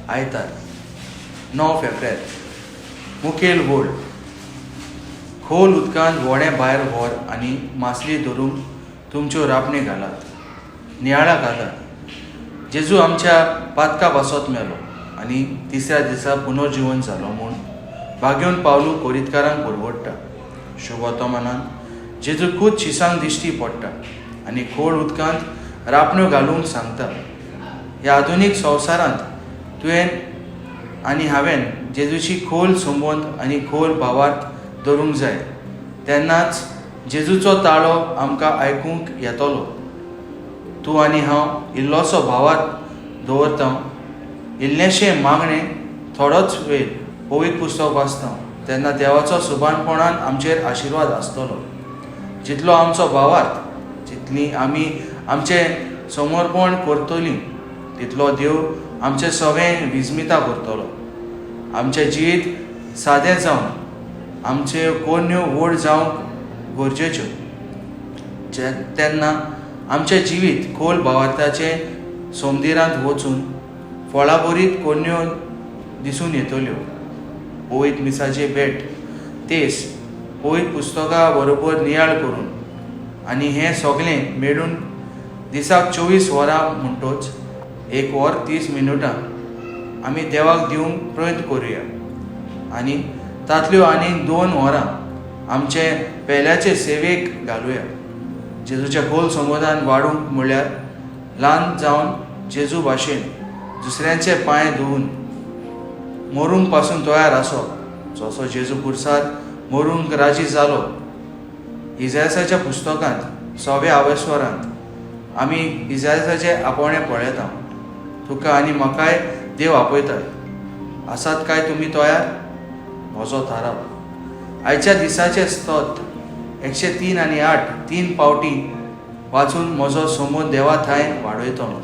आयतार 9 फेब्रेर मुखेल होळ. खोल उदकांत व्हडें भायर व्हर आनी मासली धरूंक तुमच्यो रापणे घालात, नियाळा घालात. जेजू आमच्या पातका पासत मेलो आनी तिसऱ्या दिसा पुनर्जीवन जालो म्हूण भाग्योन पावलू कोरीतकारांक परवडटा. शुभ वर्तमानान जेजू खूद शिसांक दिश्टी पडटा आनी खोल उदकांत रापण्यो घालूंक सांगता. ह्या आधुनीक संवसारांत तुवें आनी हांवें जेजूची खोल संबंद आनी खोल भावार्थ धरूंक जाय. तेन्नाच जेजूचो ताळो आमकां आयकूंक येतलो. तूं आनी हांव इल्लोसो भावार्थ दवरता. इल्लेशें मागणें, थोडोच वेळ पवित्र पुस्तक वाचता तेन्ना देवाचो सुबानपणान आमचेर आशिर्वाद आसतलो. जितलो आमचो भावार्थ, जितली आमी आमचें समर्पण करतलीं, तितलो देव आमचें सगळें विस्मिता करतलो. आमचें जिवीत सादें जावन आमच्यो कोन्यो व्हड जावंक गरजेच्यो. तेन्ना आमचें जिवीत खोल भावार्थाचे समदिरांत वचून फळां बरीत कोन्यो दिसून येतल्यो. पवित्र मिसाचे भेट तेस पवित्र पुस्तका बरोबर नियाळ करून आनी हें सगळें मेळून दिसाक 24 वरां म्हणटोच 1 वर 30 मिनटां आमी देवाक दिवंक प्रयत्न करुया. आनी तांतल्यो आनीक 2 वरां आमचे पेल्याचे सेवेक घालुया. जेजूच्या खोल संबंदान वाडूंक म्हळ्यार ल्हान जावन जेजू भाशेन दुसऱ्यांचे पांय धुवन मरूंक पासून तयार आसप. जसो जेजू कुर्सार मरूंक राजी जालो. इजायासाच्या पुस्तकांत 6व्या आवेस्वरांत आमी इजायासाचें आपणे पळयता. तुका आनी म्हाकाय देव आपयता. आसात काय तुमी तयार? म्हजो थाराव. आयच्या दिसाचे स्तोत्र 103 आनी 8 3 पावटी वाचून म्हजो संबंद देवा थंय वाडयतलो.